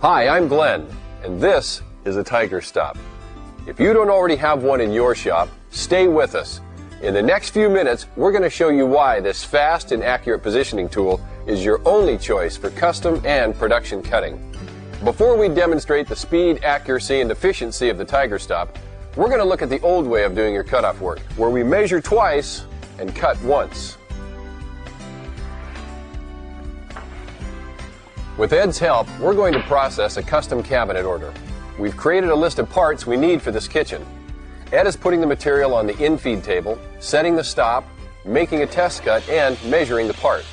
Hi, I'm Glenn, and this is a Tigerstop. If you don't already have one in your shop, stay with us. In the next few minutes, we're going to show you why this fast and accurate positioning tool is your only choice for custom and production cutting. Before we demonstrate the speed, accuracy, and efficiency of the Tigerstop, we're going to look at the old way of doing your cutoff work, where we measure twice and cut once. With Ed's help, we're going to process a custom cabinet order. We've created a list of parts we need for this kitchen. Ed is putting the material on the in-feed table, setting the stop, making a test cut, and measuring the part.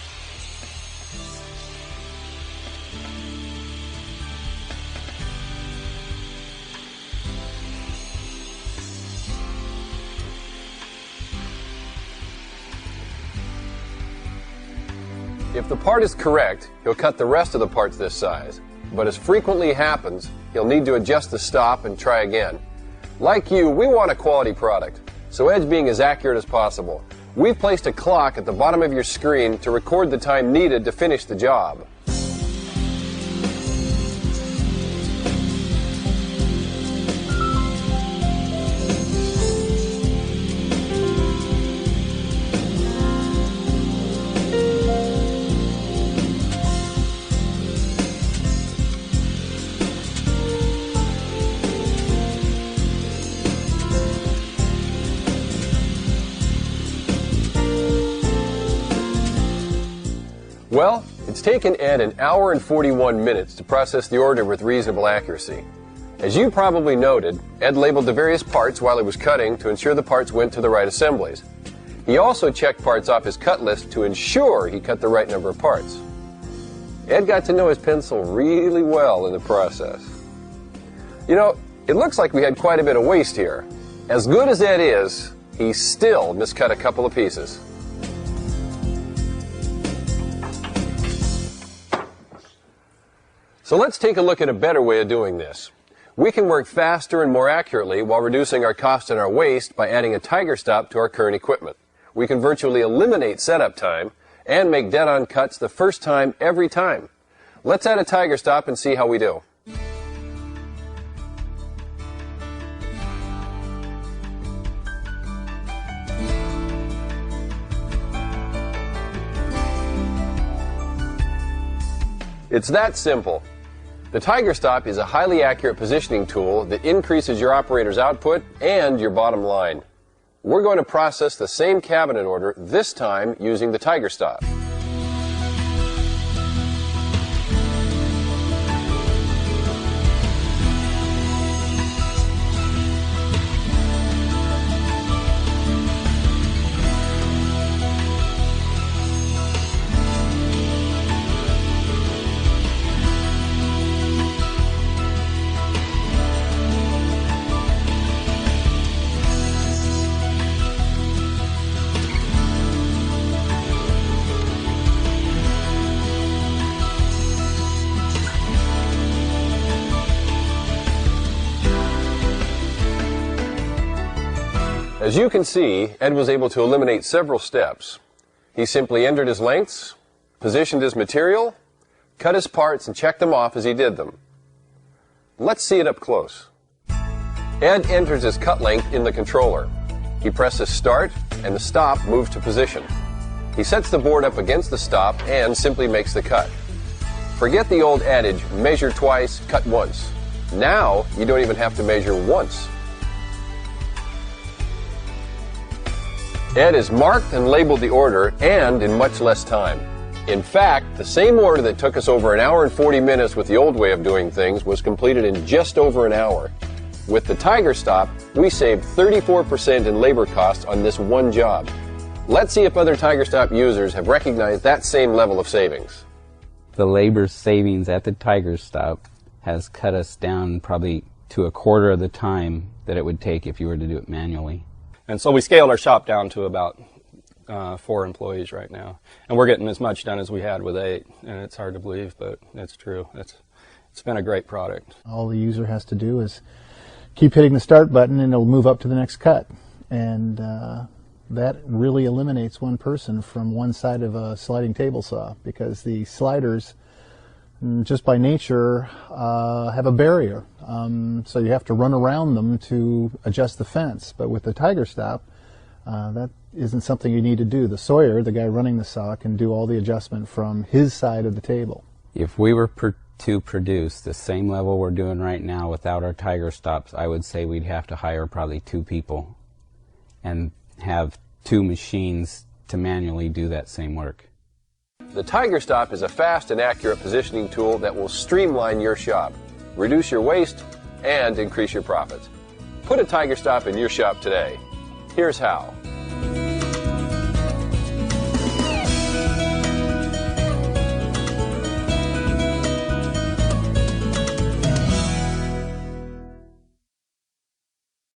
If the part is correct, he'll cut the rest of the parts this size, but as frequently happens, he'll need to adjust the stop and try again. Like you, we want a quality product, so Ed's being as accurate as possible. We've placed a clock at the bottom of your screen to record the time needed to finish the job. Well, it's taken Ed an hour and 41 minutes to process the order with reasonable accuracy. As you probably noted, Ed labeled the various parts while he was cutting to ensure the parts went to the right assemblies. He also checked parts off his cut list to ensure he cut the right number of parts. Ed got to know his pencil really well in the process. You know, it looks like we had quite a bit of waste here. As good as Ed is, he still miscut a couple of pieces. So let's take a look at a better way of doing this. We can work faster and more accurately while reducing our cost and our waste by adding a Tigerstop to our current equipment. We can virtually eliminate setup time and make dead-on cuts the first time every time. Let's add a Tigerstop and see how we do. It's that simple. The Tigerstop is a highly accurate positioning tool that increases your operator's output and your bottom line. We're going to process the same cabinet order, this time using the Tigerstop. As you can see, Ed was able to eliminate several steps. He simply entered his lengths, positioned his material, cut his parts, and checked them off as he did them. Let's see it up close. Ed enters his cut length in the controller. He presses start, and the stop moves to position. He sets the board up against the stop and simply makes the cut. Forget the old adage, measure twice, cut once. Now, you don't even have to measure once. Ed has marked and labeled the order, and in much less time. In fact, the same order that took us over an hour and 40 minutes with the old way of doing things was completed in just over an hour. With the Tigerstop, we saved 34% in labor costs on this one job. Let's see if other Tigerstop users have recognized that same level of savings. The labor savings at the Tigerstop has cut us down probably to a quarter of the time that it would take if you were to do it manually. And so we scaled our shop down to about 4 employees right now. And we're getting as much done as we had with 8. And it's hard to believe, but it's true. It's been a great product. All the user has to do is keep hitting the start button and it'll move up to the next cut. And that really eliminates one person from one side of a sliding table saw, because the sliders just by nature, have a barrier. So you have to run around them to adjust the fence. But with the Tigerstop, that isn't something you need to do. The sawyer, the guy running the saw, can do all the adjustment from his side of the table. If we were to produce the same level we're doing right now without our Tigerstops, I would say we'd have to hire probably 2 people and have 2 machines to manually do that same work. The Tigerstop is a fast and accurate positioning tool that will streamline your shop, reduce your waste, and increase your profits. Put a Tigerstop in your shop today. Here's how.